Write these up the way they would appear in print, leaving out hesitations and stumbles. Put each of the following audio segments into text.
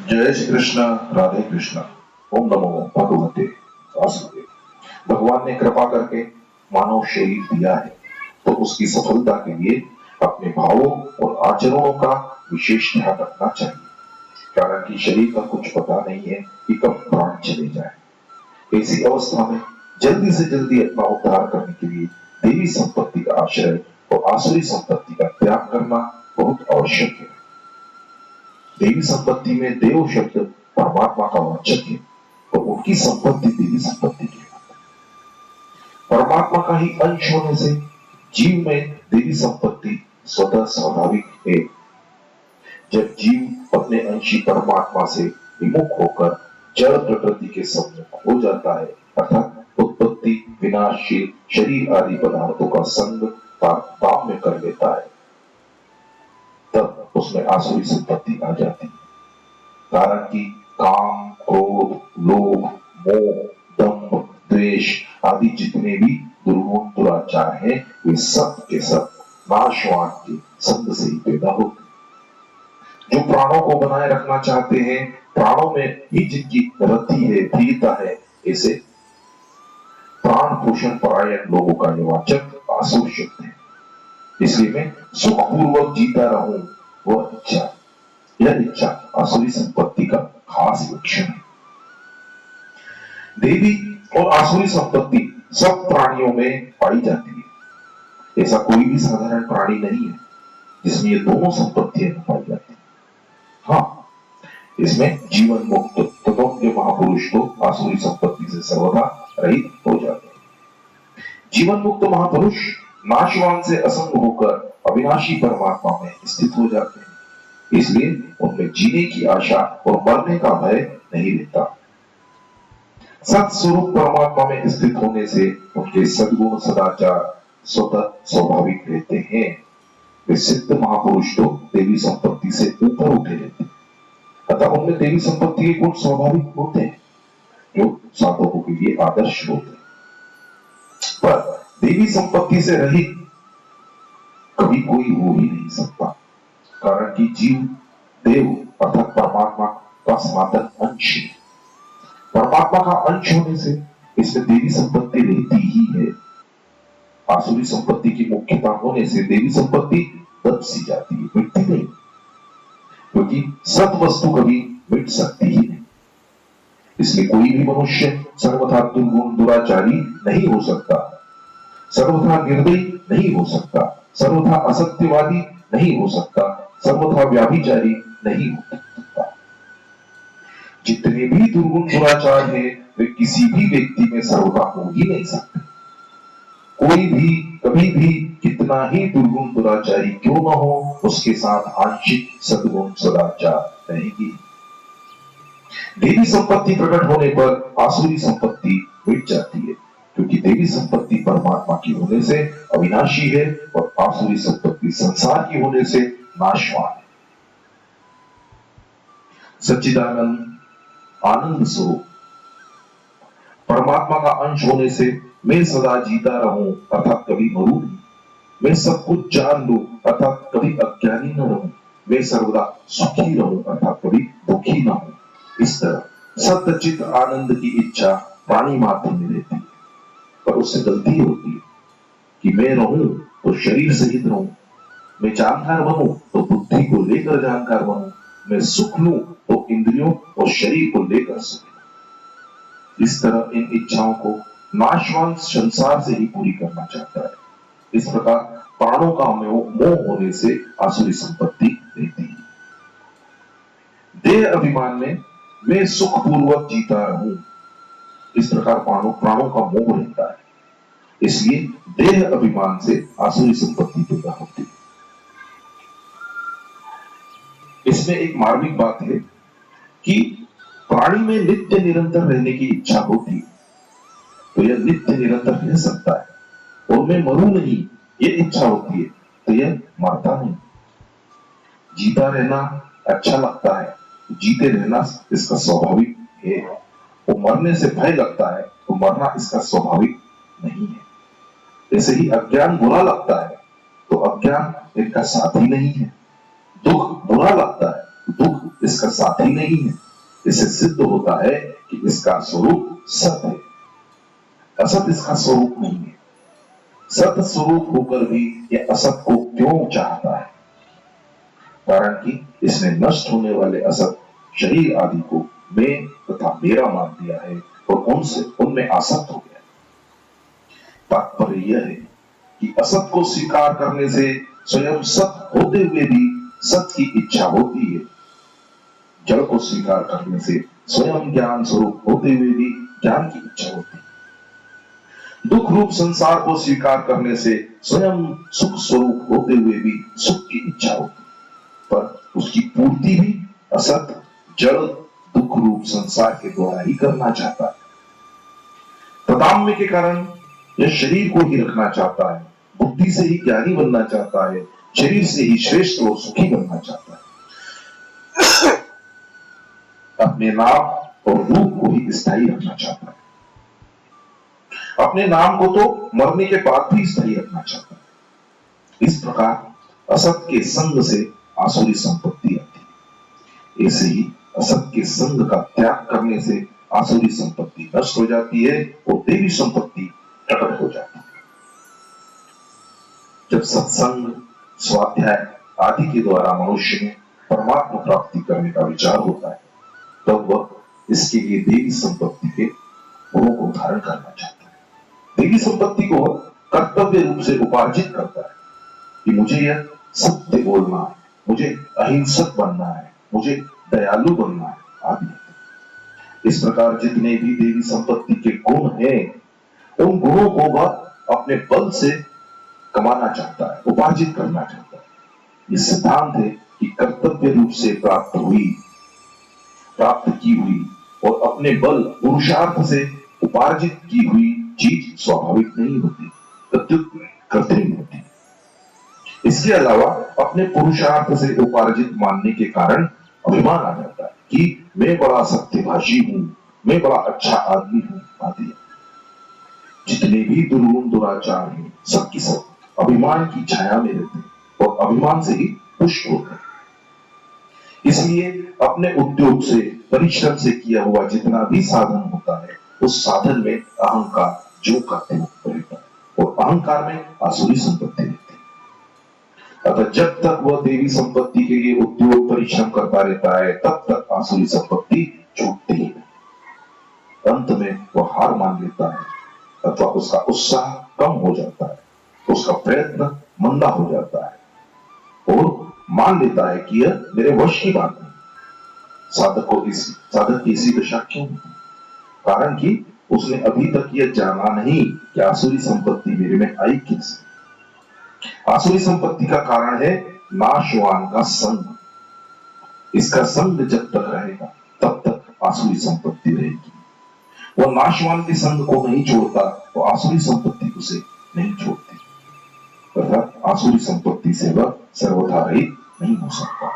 जय श्री कृष्ण। राधे कृष्ण। ओम नमो भगवते वासुदेव। भगवान ने कृपा करके मानव शरीर दिया है तो उसकी सफलता के लिए अपने भावों और आचरणों का विशेष ध्यान रखना चाहिए। कारण कि शरीर का कुछ पता नहीं है कि कब प्राण चले जाए। ऐसी अवस्था में जल्दी से जल्दी अपना उद्धार करने के लिए देवी संपत्ति का आश्रय और आसुरी संपत्ति का त्याग करना बहुत आवश्यक है। देवी संपत्ति में देव शब्द परमात्मा का वाचक है तो उनकी संपत्ति देवी संपत्ति की है। परमात्मा का ही अंश होने से जीव में देवी संपत्ति स्वतः स्वाभाविक है। जब जीव अपने अंशी परमात्मा से विमुख होकर जड़ प्रकृति के सम्मुख हो जाता है अर्थात उत्पत्ति विनाशशील शरीर आदि पदार्थों का संग ताम में कर लेता है तब उसमें आसुरी संपत्ति आ जाती है। कारण कि काम क्रोध लोभ मोह दंभ द्वेष आदि जितने भी दुर्गुण दुराचार हैं वे सब के सब नाशवान के संग से ही पैदा होते हैं। जो प्राणों को बनाए रखना चाहते हैं प्राणों में ही जिनकी रति है प्रियता है ऐसे प्राण पोषण परायण लोगों का निवाचक आसुर शब्द है। इसलिए मैं सुखपूर्वक जीता रहूं वह इच्छा यह इच्छा आसुरी संपत्ति का खास लक्षण है। देवी और आसुरी संपत्ति सब प्राणियों में पाई जाती है। ऐसा कोई भी साधारण प्राणी नहीं है जिसमें ये दोनों संपत्तियां पाई जाती है। हाँ, इसमें जीवन मुक्त तत्वज्ञ महापुरुष तो आसुरी संपत्ति से सर्वदा रहित हो जाते हैं। जीवन मुक्त महापुरुष नाशवान से असंग होकर अविनाशी परमात्मा में स्थित हो जाते हैं। इसलिए उनमें जीने की आशा और मरने का भय नहीं रहता। सत्स्वरूप परमात्मा में स्थित होने से उनके सद्गुण सदाचार स्वतः स्वाभाविक रहते हैं। वे सिद्ध महापुरुष तो देवी संपत्ति से ऊपर उठे रहते हैं अतः उनमें देवी संपत्ति के गुण स्वाभाविक होते हैं जो साधकों के लिए आदर्श होते हैं। पर देवी संपत्ति से रहित कभी कोई हो ही नहीं सकता। कारण कि जीव देव अर्थात परमात्मा का सनातन अंश है। परमात्मा का अंश होने से इसमें देवी संपत्ति रहती ही है। आसुरी संपत्ति की मुख्यता होने से देवी संपत्ति दब सी जाती है मिटती नहीं क्योंकि सत वस्तु कभी मिट सकती ही नहीं। इसलिए कोई भी मनुष्य सर्वथा दुर्गुण दुराचारी नहीं हो सकता, सर्वथा निर्दयी नहीं हो सकता, सर्वथा असत्यवादी नहीं हो सकता, सर्वथा व्याभिचारी नहीं हो सकता। जितने भी दुर्गुण दुराचार है वे किसी भी व्यक्ति में सर्वथा हो ही नहीं सकते। कोई भी कभी भी कितना ही दुर्गुण दुराचारी क्यों न हो उसके साथ आंशिक सद्गुण सदाचार रहेगी। देवी संपत्ति प्रकट होने पर आसुरी संपत्ति मिट जाती है क्योंकि देवी संपत्ति परमात्मा की होने से अविनाशी है और आसुरी संपत्ति संसार की होने से नाशवान है। सच्चिदानंद आनंद स्वरूप परमात्मा का अंश होने से मैं सदा जीता रहूं अर्थात कभी मरूं नहीं, मैं सब कुछ जान लूं अर्थात कभी अज्ञानी न रहूं, मैं सर्वदा सुखी रहूं अर्थात कभी दुखी न हूं। इस तरह सत्यचित आनंद की इच्छा प्राणी मात्र में रहती है। पर उससे गलती होती है कि मैं रहूं तो शरीर सहित रहूं, मैं जानकार बनूं तो बुद्धि को लेकर जानकार बनूं, मैं सुख लूं तो इंद्रियों और शरीर को लेकर सुख। इस तरह इन इच्छाओं को नाशवान संसार से ही पूरी करना चाहता है। इस प्रकार प्राणों का मोह होने से आसुरी संपत्ति रहती है। देह अभिमान में मैं सुखपूर्वक जीता रहूं, इस प्रकार प्राणों का मोह रहता है। इसलिए देह अभिमान से आसुरी संपत्ति पैदा होती है। इसमें एक मार्मिक बात है कि प्राणी में नित्य निरंतर रहने की इच्छा होती है तो यह नित्य निरंतर रह सकता है और मैं मरूं नहीं ये इच्छा होती है तो यह मरता नहीं। जीता रहना अच्छा लगता है तो जीते रहना इसका स्वाभाविक है। वो मरने से भय लगता है तो मरना इसका स्वाभाविक नहीं है। ऐसे ही अज्ञान बुरा लगता है तो अज्ञान इनका साथी नहीं है। दुख बुरा लगता है तो दुख इसका साथी नहीं है। इससे सिद्ध होता है कि इसका स्वरूप सत्य है, असत इसका स्वरूप नहीं है। सत्य स्वरूप होकर भी यह असत को क्यों चाहता है? कारण कि इसने नष्ट होने वाले असत शरीर आदि को मैं तथा मेरा मान दिया है और उनमें आसक्त हो गया। तात्पर्य यह है कि असत को स्वीकार करने से स्वयं सत्य होते हुए भी सत्य की इच्छा होती है। जड़ को स्वीकार करने से स्वयं ज्ञान स्वरूप होते हुए भी ज्ञान की इच्छा होती है। दुख रूप संसार को स्वीकार करने से स्वयं सुख स्वरूप होते हुए भी सुख की इच्छा होती है, पर उसकी पूर्ति भी असत जड़ दुख रूप संसार के द्वारा ही करना चाहता है। तदाम्य के कारण यह शरीर को ही रखना चाहता है, बुद्धि से ही ज्ञानी बनना चाहता है, शरीर से ही श्रेष्ठ और सुखी बनना चाहता है, अपने नाम और रूप को ही स्थायी रखना चाहता है। अपने नाम को तो मरने के बाद भी स्थायी रखना चाहता है। इस प्रकार असत के संग से आसुरी संपत्ति आती है। ऐसे ही असत के संग का त्याग करने से आसुरी संपत्ति नष्ट हो जाती है और देवी संपत्ति प्रकट हो जाती है। जब सत्संग, स्वाध्याय आदि के द्वारा मनुष्य में परमात्मा प्राप्ति करने का विचार होता है, तब वह इसके लिए देवी संपत्ति के गुणों को धारण करना चाहता है। देवी संपत्ति को कर्तव्य रूप से उपार्जित करता है कि मुझे यह सत्य बोलना है, मुझे अहिंसक बनना है, मुझे दयालु बनना है आदि। इस प्रकार जितने भी देवी संपत्ति के गुण हैं, उन गुणों को वह अपने बल से कमाना चाहता है, उपार्जित करना चाहता है। ये सिद्धांत है कि कर्तव्य रूप से प्राप्त की हुई और अपने बल पुरुषार्थ से उपार्जित की हुई चीज स्वाभाविक नहीं होती, प्रत्युत कृत्रिम होती। इसके अलावा अपने पुरुषार्थ से उपार्जित मानने के कारण अभिमान आ जाता है कि मैं बड़ा सत्यभाषी हूं, मैं बड़ा अच्छा आदमी हूं आदि। जितने भी दुर्गुण दुराचार हैं, सबकी सब अभिमान की छाया में रहते हैं और अभिमान से ही पुष्ट होते हैं। इसलिए अपने उद्योग से, परिश्रम से किया हुआ जितना भी साधन होता है, उस साधन में अहंकार जो करते रहता है और अहंकार में आसुरी संपत्ति रहती है। अतः जब तक वह देवी संपत्ति के लिए उद्योग परिश्रम करता रहता है, तब तक आसुरी संपत्ति छूटती है। अंत में वह हार मान लेता है अथवा उसका उत्साह कम हो जाता है, उसका प्रयत्न मंदा हो जाता है और मान लेता है कि यह मेरे वश की बात नहीं। साधक की ऐसी दशा क्यों? कारण कि उसने अभी तक यह जाना नहीं कि आसुरी संपत्ति मेरे में आई कैसे। आसुरी संपत्ति का कारण है नाशवान का संग। इसका संग जब तक रहेगा तब तक आसुरी संपत्ति रहेगी। वह नाशवान के संग को नहीं छोड़ता तो आसुरी संपत्ति उसे नहीं छोड़ती, अर्थात आसुरी संपत्ति से वह सर्वथा रहित नहीं हो सकता।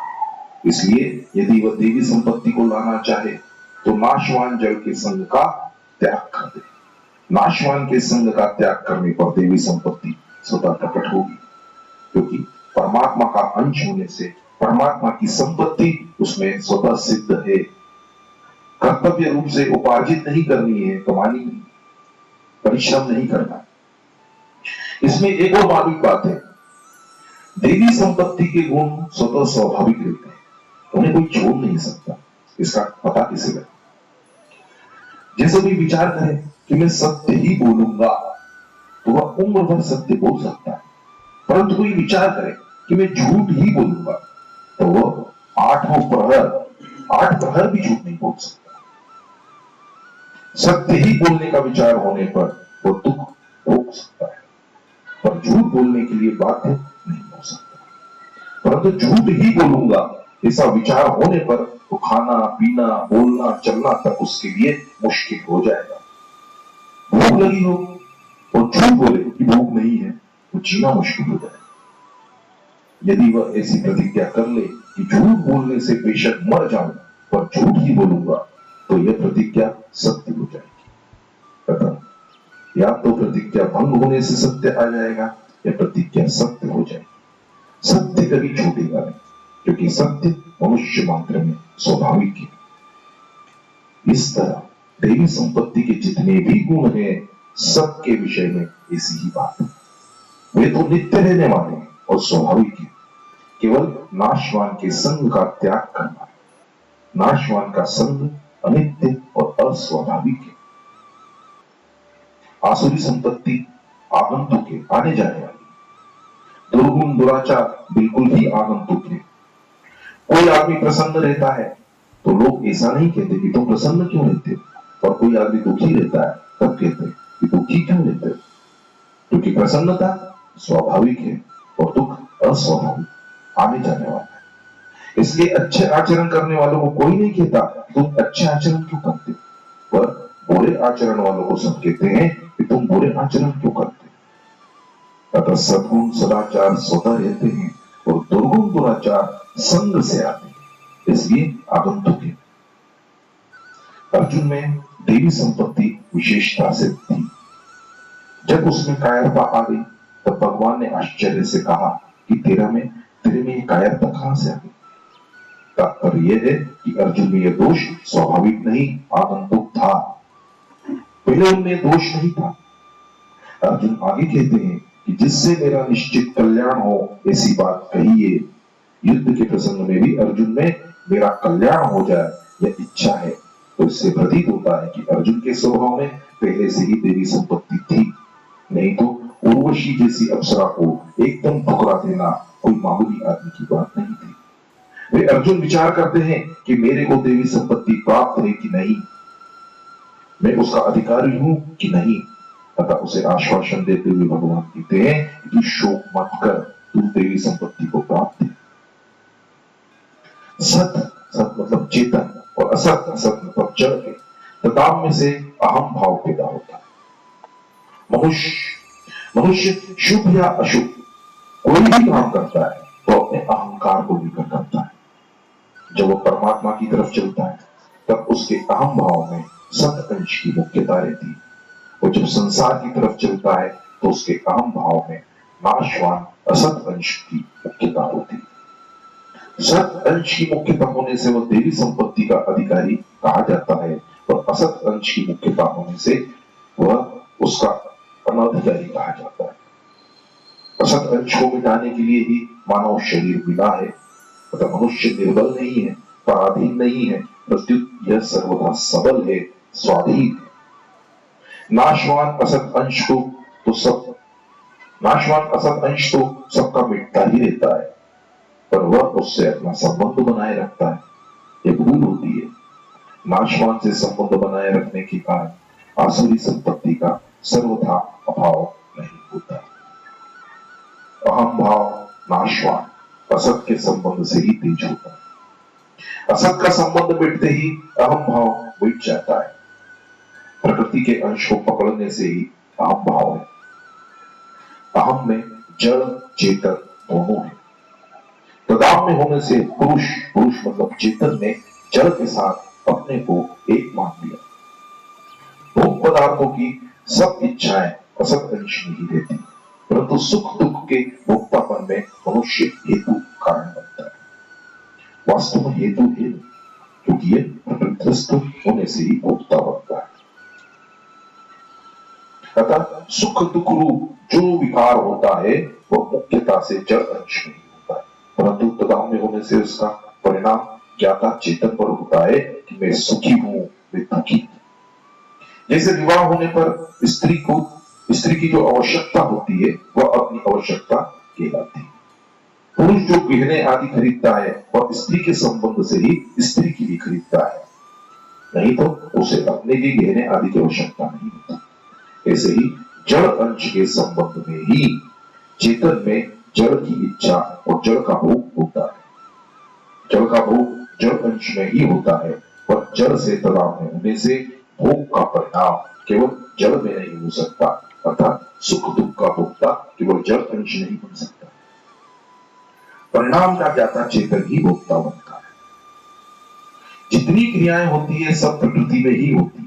इसलिए यदि वह देवी संपत्ति को लाना चाहे तो नाशवान जड़ के संग का त्याग कर दे। नाशवान के संग का त्याग करने पर देवी संपत्ति स्वतः प्रकट होगी, क्योंकि परमात्मा का अंश होने से परमात्मा की संपत्ति उसमें स्वतः सिद्ध है। कर्तव्य रूप से उपार्जित नहीं करनी है, कमानी नहीं, परिश्रम नहीं करना। इसमें एक और मार्मिक बात है, देवी संपत्ति के गुण स्वतः स्वाभाविक रहते हैं, उन्हें कोई छोड़ नहीं सकता। इसका पता किसे लगे? जैसे भी विचार करें कि मैं सत्य ही बोलूंगा तो वह उम्र भर सत्य बोल सकता है, परंतु कोई विचार करे कि मैं झूठ ही बोलूंगा तो वह 8 प्रहर भी झूठ नहीं बोल सकता। सत्य ही बोलने का विचार होने पर वो दुख भोग सकता है, पर झूठ बोलने के लिए बाध्य नहीं हो सकता। परंतु झूठ ही बोलूंगा ऐसा विचार होने पर तो खाना पीना बोलना चलना तक उसके लिए मुश्किल हो जाएगा। भूख लगी हो और झूठ बोले कि भूख नहीं है तो जीना मुश्किल हो जाएगा। यदि वह ऐसी प्रतिज्ञा कर ले कि झूठ बोलने से बेशक मर जाऊं पर झूठ ही बोलूंगा, तो यह प्रतिज्ञा सत्य हो जाएगी। अतः या तो प्रतिज्ञा भंग होने से सत्य आ जाएगा या प्रतिज्ञा सत्य हो जाएगी। सत्य कभी छूटेगा नहीं, क्योंकि सत्य मनुष्य मात्र में स्वाभाविक है। इस तरह देवी संपत्ति के जितने भी गुण हैं, सबके विषय में ऐसी ही बात है। वे तो नित्य रहने वाले हैं और स्वाभाविक है। केवल नाशवान के संग का त्याग करना है। नाशवान का संग अनित्य और अस्वाभाविक है। आसुरी संपत्ति आगंतुक है, आने जाने वाली। दुर्गुण दुराचार बिल्कुल ही आगंतुक है। कोई आदमी प्रसन्न रहता है तो लोग ऐसा नहीं कहते कि तुम प्रसन्न क्यों रहते हो, और कोई आदमी दुखी रहता है तब कहते हैं कि दुखी क्यों रहते हो, क्योंकि प्रसन्नता स्वाभाविक है और दुख अस्वाभाविक, आने जाने वाला है। इसलिए अच्छे आचरण करने वालों को कोई नहीं कहता तुम अच्छे आचरण क्यों करते हो, पर बुरे आचरण वालों को सब कहते हैं कि तुम बुरे आचरण क्यों करते हो। अतः सद्गुण सदाचार स्वतः रहते हैं और दुर्गुण दुराचार संग से आते हैं, इसलिए आगंतुक है। अर्जुन में देवी संपत्ति विशेषता से थी। जब उसमें कायरता आ गई तब भगवान ने आश्चर्य से कहा कि तेरे में ये कायरता कहां से आ गई। तात्पर्य यह है कि अर्जुन में यह दोष स्वाभाविक नहीं, आगंतुक था। पहले उनमें दोष नहीं था। अर्जुन आगे कहते हैं कि जिससे मेरा निश्चित कल्याण हो ऐसी बात कहिए। युद्ध के प्रसंग में भी अर्जुन में मेरा कल्याण हो जाए यह इच्छा है, तो इससे प्रतीत होता है कि अर्जुन के स्वभाव में पहले से ही देवी संपत्ति थी। नहीं तो उर्वशी जैसी अप्सरा को एकदम ठुकरा देना कोई मामूली आदमी की बात नहीं थी। वे अर्जुन विचार करते हैं कि मेरे को देवी संपत्ति प्राप्त है कि नहीं, मैं उसका अधिकारी हूं कि नहीं। अतः उसे आश्वासन देते हुए भगवान कहते हैं कि शोक मत कर, तू देवी संपत्ति को प्राप्त है। सत सत मतलब चेतन और असत असत मतलब जड़ के तदाम में से अहम भाव पैदा होता है। मनुष्य शुभ या अशुभ कोई भी काम करता है तो अपने अहंकार को लेकर करता है। जब वो परमात्मा की तरफ चलता है तब उसके अहम भाव में सत अंश की मुख्यता रहती है, और जब संसार की तरफ चलता है तो उसके अहम भाव में नाशवान असत अंश की मुख्यता होती है। सत अंश की मुख्यता होने से वह देवी संपत्ति का अधिकारी कहा जाता है, और असत अंश की मुख्यता होने से वह उसका अनधिकारी कहा जाता है। असत अंश को मिटाने के लिए ही मानव शरीर मिला है। अतः मनुष्य निर्बल नहीं है, पराधीन नहीं है, प्रत्युत यह सर्वथा सबल है, स्वाधीन है। नाशवान असत अंश तो सबका मिटता ही रहता है, पर वह उससे अपना संबंध बनाए रखता है, यह भूल होती है। नाशवान से संबंध बनाए रखने के कारण आसुरी संपत्ति का सर्वथा अभाव नहीं होता। अहम भाव नाशवान असत के संबंध से ही तेज होता है। असत का संबंध मिटते ही अहम भाव मिट जाता है। प्रकृति के अंश को पकड़ने से ही अहम भाव है। अहम में जड़ चेतन दोनों है। तदाम में होने से पुरुष मतलब चेतन ने जड़ के साथ अपने को एक मान लिया। भोग पदार्थों की सब इच्छाएं असत अंश में ही रहती, परंतु सुख दुख के भोक्तापन में मनुष्य हेतु कारण बनता है। वास्तव में हेतु है, क्योंकि ये प्रकृतिस्थ होने से ही भोक्ता बनता है। अतः सुख दुख रूप जो विकार होता है वह मुख्यता से जड़ अंश में होता है, परंतु तदाम में होने से उसका परिणाम ज्ञाता चेतन पर होता है कि मैं सुखी हूं, मैं दुखी हूं। जैसे विवाह होने पर स्त्री की जो आवश्यकता होती है वह अपनी आवश्यकता कहलाती है। पुरुष जो गहने आदि खरीदता है वह स्त्री के संबंध से ही स्त्री के लिए खरीदता है, नहीं तो उसे अपने लिए गहने आदि की आवश्यकता नहीं होती। ऐसे ही जड़ अंश के संबंध में ही चेतन में जड़ की इच्छा और जड़ का भोग होता है। जड़ का भोग जड़ अंश में ही होता है, पर जड़ से तदाम में होने से भोग का परिणाम केवल जड़ में नहीं हो सकता, अर्थात सुख दुख का भोक्ता केवल जड़ अंश नहीं बन सकता। परिणाम का ज्ञाता चेतन ही भोक्ता बनता है। जितनी क्रियाएं होती है सब प्रकृति में ही होती है,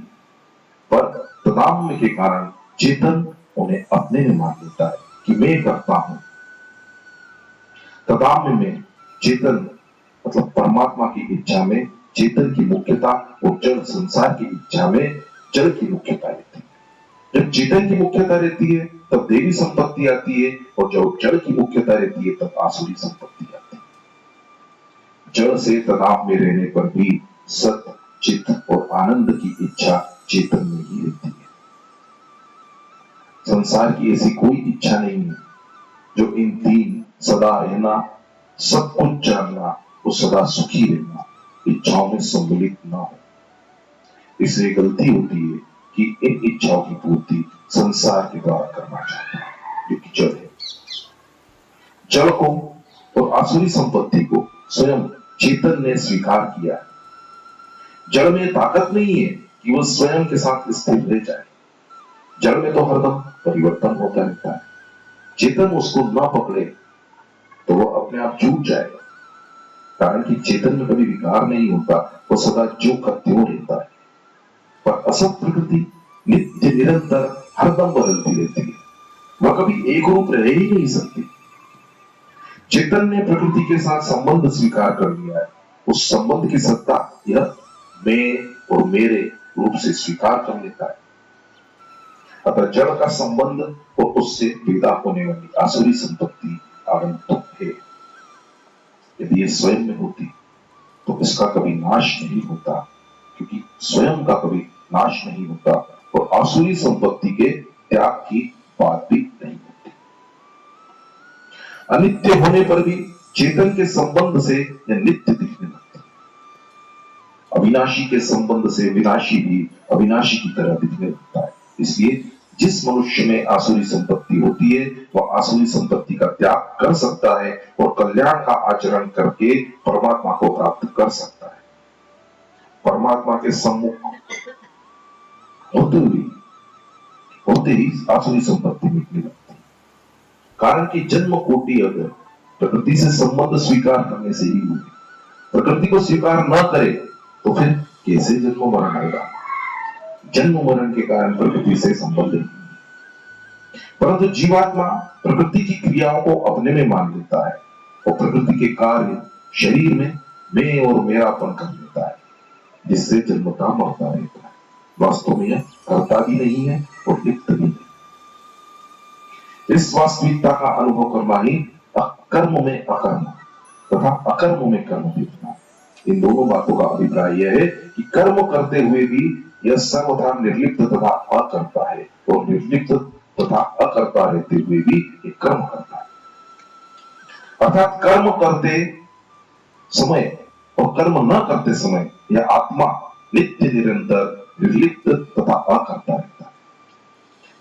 पर तदाम्य के कारण चेतन उन्हें अपने में मान लेता है कि मैं करता हूं। तदाम्य में चेतन मतलब परमात्मा की इच्छा में चेतन की मुख्यता और जड़ संसार की इच्छा में जड़ की मुख्यता रहती है। जब चेतन की मुख्यता रहती है तब देवी संपत्ति आती है, और जब जड़ की मुख्यता रहती है तब आसुरी संपत्ति आती है। जड़ से तनाव में रहने पर भी सत्य, चित्त और आनंद की इच्छा चेतन में ही रहती है। संसार की ऐसी कोई इच्छा नहीं है जो इन तीन सदा रहना, सब कुछ जानना और सदा सुखी रहना इच्छाओं में सम्मिलित न हो। इसलिए गलती होती है कि इन इच्छाओं की पूर्ति संसार के द्वारा करना चाहता है, जो कि जड़ है। जड़ को और आसुरी संपत्ति को स्वयं चेतन ने स्वीकार किया है। जड़ में ताकत नहीं है कि वह स्वयं के साथ स्थिर रह जाए। जड़ में तो हरदम परिवर्तन होता रहता है। चेतन उसको न पकड़े तो वह अपने आप छूट जाएगा, कारण कि चेतन में कभी विकार नहीं होता, वह सदा जो का त्यों रहता है। पर असत प्रकृति नित्य निरंतर हरदम बदलती रहती है, वह कभी एक रूप रह ही नहीं सकती। चेतन ने प्रकृति के साथ संबंध स्वीकार कर लिया है। उस संबंध की सत्ता यह मैं और मेरे रूप से स्वीकार कर लेता है। अतः जड़ का संबंध और उससे पैदा होने वाली आसुरी संपत्ति आगंतुक है। यदि ये स्वयं में होती तो इसका कभी नाश नहीं होता, क्योंकि स्वयं का कभी नाश नहीं होता, और आसुरी संपत्ति के त्याग की बात भी नहीं होती। अनित्य होने पर भी चेतन के संबंध से यह नित्य दिखने लगता है। अविनाशी के संबंध से विनाशी भी अविनाशी की तरह दिखने लगता है। इसलिए जिस मनुष्य में आसुरी संपत्ति होती है वह आसुरी संपत्ति का त्याग कर सकता है और कल्याण का आचरण करके परमात्मा को प्राप्त कर सकता है। परमात्मा के सम्मुख होते ही आसुरी संपत्ति मिटने लगती है। कारण कि जन्म कोटि अगर प्रकृति से संबंध स्वीकार करने से ही हुए, प्रकृति को स्वीकार न करे तो फिर कैसे जन्म मरण आएगा। जन्म मरण के कारण प्रकृति से संबंध नहीं, परंतु जीवात्मा प्रकृति की क्रियाओं को अपने में मान लेता है और प्रकृति के कार्य शरीर में मैं और मेरापन कर लेता है, जिससे जन्मता मरता रहता है। वास्तव में यह करता भी नहीं है और लिप्त भी नहीं। इस वास्तविकता का अनुभव करना ही कर्म में अकर्म तथा अकर्म में कर्म देखना। इन दोनों बातों का अभिप्राय यह है कि कर्म करते हुए भी यह सर्वथा निर्लिप्त तथा अकर्ता है, और निर्लिप्त तथा अकर्ता रहते हुए भी ये कर्म करता है। अर्थात कर्म करते समय और कर्म न करते समय यह आत्मा नित्य निरंतर निर्लिप्त तथा अकर्ता रहता है।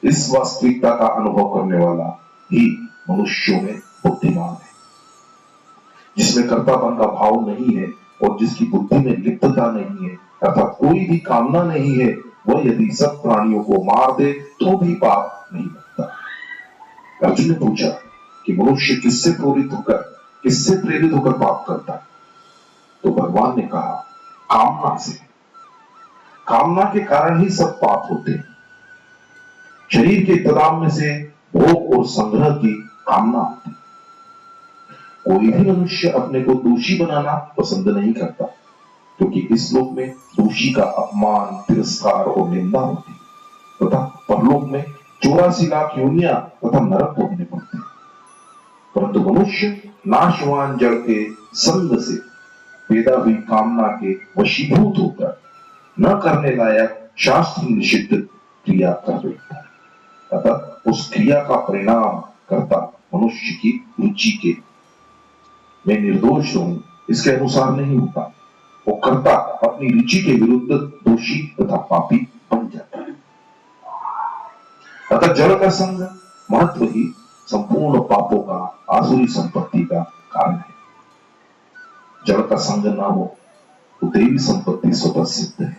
इस वास्तविकता का अनुभव करने वाला ही मनुष्यों में बुद्धिमान है। जिसमें कर्तापन का भाव नहीं है और जिसकी बुद्धि में लिप्तता नहीं है, अर्थात कोई भी कामना नहीं है, वह यदि सब प्राणियों को मार दे तो भी पाप नहीं लगता। अर्जुन ने पूछा कि मनुष्य किससे प्रेरित होकर पाप करता है, तो भगवान ने कहा कामना से। कामना के कारण ही सब पाप होते हैं। शरीर के इत्तेदाम में से भोग और संग्रह की कामना होती है। कोई भी मनुष्य अपने को दोषी बनाना पसंद नहीं करता, क्योंकि इस लोक में दोषी का अपमान, तिरस्कार और निंदा होती है तथा परलोक में 84 लाख योनियां तथा नरक भोगने पड़ते हैं। परंतु मनुष्य नाशवान जड़ के संग से पैदा हुई कामना के वशीभूत होकर न करने लायक शास्त्र निषिद्ध क्रिया कर बैठता है। अतः उस क्रिया का परिणाम करता मनुष्य की रुचि के मैं निर्दोष हूं इसके अनुसार नहीं होता। वो कर्ता अपनी रुचि के विरुद्ध दोषी तथा पापी बन जाता है। अतः जड़ का संग महत्व ही संपूर्ण पापों का, आसुरी संपत्ति का कारण है। जड़ का संग ना हो तो देवी संपत्ति स्वतः सिद्ध है।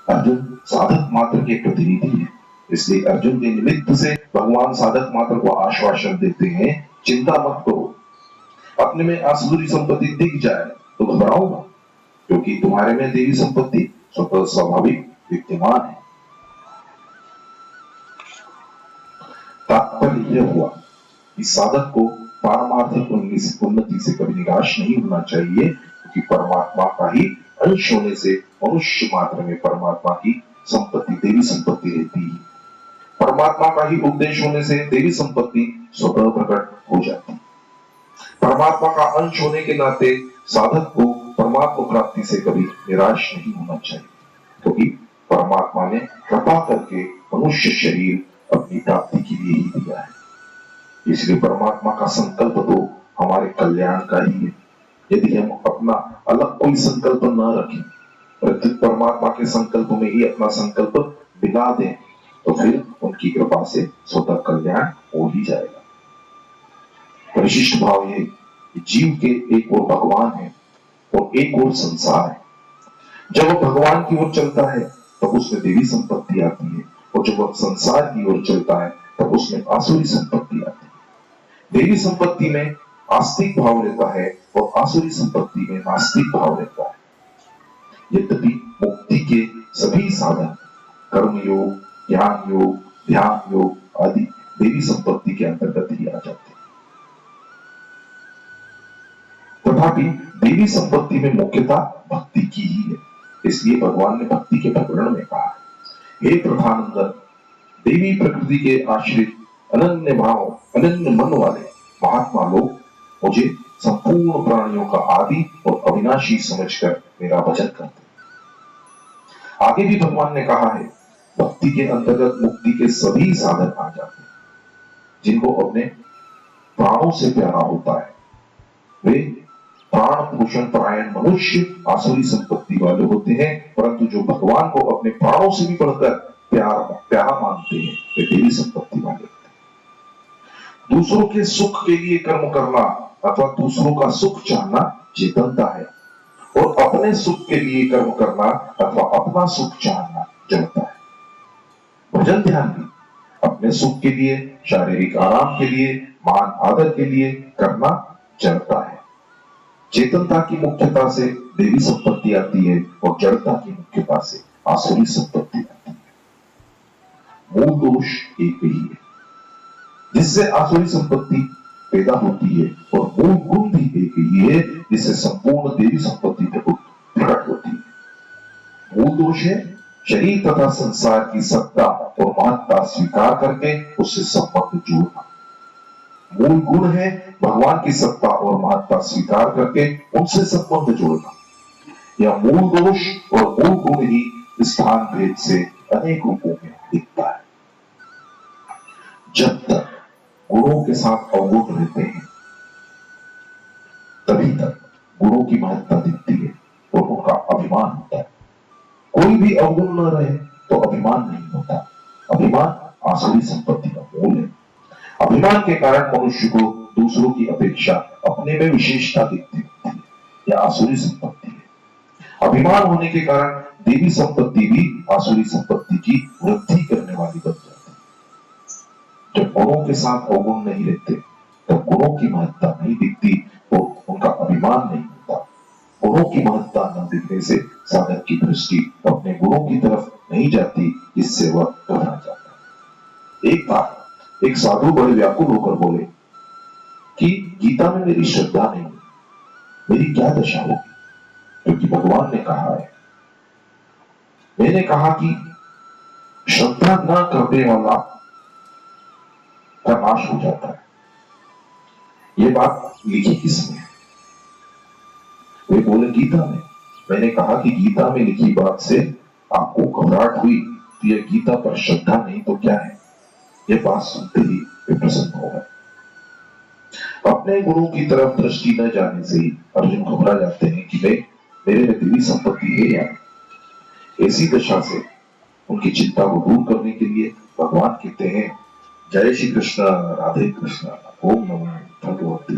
अर्जुन साधक मात्र के प्रतिनिधि है, इसलिए अर्जुन के निमित्त से भगवान साधक मात्र को आश्वासन देते हैं, चिंता मत करो। अपने में आसुरी संपत्ति दिख जाए तो घबराओ मत, क्योंकि तुम्हारे में देवी संपत्ति स्वतः स्वाभाविक विद्यमान है। तात्पर्य यह हुआ कि साधक को पारमार्थिक उन्नति से कभी निराश नहीं होना चाहिए, क्योंकि परमात्मा का ही अंश होने से मनुष्य मात्र में परमात्मा की संपत्ति, देवी संपत्ति रहती है। परमात्मा का ही उपदेश होने से देवी संपत्ति स्वतः प्रकट हो जाती है। परमात्मा का अंश होने के नाते साधक को परमात्मा प्राप्ति से कभी निराश नहीं होना चाहिए, क्योंकि परमात्मा ने कृपा करके मनुष्य शरीर अपनी प्राप्ति के लिए ही दिया है। इसलिए परमात्मा का संकल्प तो हमारे कल्याण का ही है। यदि हम अपना अलग कोई संकल्प न रखें, प्रत्येक परमात्मा के संकल्प में ही अपना संकल्प बिगा दें, तो फिर उनकी कृपा से स्वतः कल्याण हो ही जाएगा। विशिष्ट भाव ये जीव के एक ओर भगवान है और एक ओर संसार है। जब वह भगवान की ओर चलता है तब उसमें देवी संपत्ति आती है, और जब वह संसार की ओर चलता है तब उसमें आसुरी संपत्ति आती है। देवी संपत्ति में आस्तिक भाव रहता है और आसुरी संपत्ति में नास्तिक भाव रहता है। यद्यपि मुक्ति के सभी साधन कर्म योग, ज्ञान योग, ध्यान योग आदि देवी संपत्ति के अंतर्गत ही आ जाते हैं, तथापि देवी संपत्ति में मुख्यता भक्ति की ही है। इसलिए भगवान ने भक्ति के प्रकरण में कहा, हे प्रधानंदन, देवी प्रकृति के आश्रित अनन्य भाव, अनन्य मन वाले महात्मा लोग मुझे संपूर्ण प्राणियों का आदि और अविनाशी समझकर मेरा भजन करते हैं। आगे भी भगवान ने कहा है, भक्ति के अंतर्गत मुक्ति के सभी साधन आ जाते हैं। जिनको अपने प्राणों से प्यारा होता है वे प्राण पोषण परायण मनुष्य आसुरी संपत्ति वाले होते हैं, परंतु जो भगवान को अपने प्राणों से भी बढ़कर प्यारा मानते हैं वे देवी संपत्ति वाले होते हैं। दूसरों के सुख के लिए कर्म करना अथवा दूसरों का सुख चाहना चेतनता है, और अपने सुख के लिए कर्म करना अथवा अपना सुख चाहना जड़ता है। भजन ध्यान भी अपने सुख के लिए, शारीरिक आराम के लिए, मान आदर के लिए करना जड़ता है। चेतनता की मुख्यता से देवी संपत्ति आती है और जड़ता की मुख्यता से आसुरी संपत्ति आती है। मूल दोष एक ही है जिससे आसुरी संपत्ति पैदा होती है, और मूल गुण भी एक ही है जिससे संपूर्ण देवी संपत्ति प्रकट होती है। मूल दोष है शरीर तथा संसार की सत्ता और महत्ता स्वीकार करके उससे संबंध जोड़ना। मूल गुण है भगवान की सत्ता और महत्ता स्वीकार करके उनसे संबंध जोड़ना। यह मूल दोष और मूल गुण ही स्थान भेद से अनेक रूपों में दिखता है। जब तक गुणों के साथ अवगुण रहते हैं तभी तक गुणों की महत्ता दिखती है और उनका अभिमान होता है। कोई भी अवगुण न रहे तो अभिमान नहीं होता। अभिमान आसुरी संपत्ति का मूल है। अभिमान के कारण मनुष्य को दूसरों की अपेक्षा अपने में विशेषता दिखती है, यह आसुरी संपत्ति है। अभिमान होने के कारण देवी संपत्ति भी आसुरी संपत्ति की वृद्धि करने वाली बन जाती है। जब गुणों के साथ अवगुण नहीं रहते तब गुणों की महत्ता नहीं दिखती और उनका अभिमान नहीं होता। गुणों की महत्ता न दिखने से साधक की दृष्टि अपने गुणों की तरफ नहीं जाती, इससे वह घबरा जाता है। एक बार एक साधु बड़े व्याकुल होकर बोले कि गीता में मेरी श्रद्धा नहीं है, मेरी क्या दशा होगी, क्योंकि भगवान ने कहा है। मैंने कहा कि श्रद्धा न करने वाला का नाश हो जाता है। ये बात लिखी किसने? वे बोले गीता में। मैंने कहा कि गीता में लिखी बात से आपको घबराहट हुई तो यह गीता पर श्रद्धा नहीं तो क्या है? ये बात सुनते ही वे प्रसन्न हो गए। अपने गुरु की तरफ दृष्टि न जाने से ही अर्जुन घबरा जाते हैं कि मेरे में देवी संपत्ति है या नहीं। ऐसी दशा से उनकी चिंता को दूर करने के लिए भगवान कहते हैं, जय श्री कृष्ण, राधे कृष्ण, ओम नमो भगवते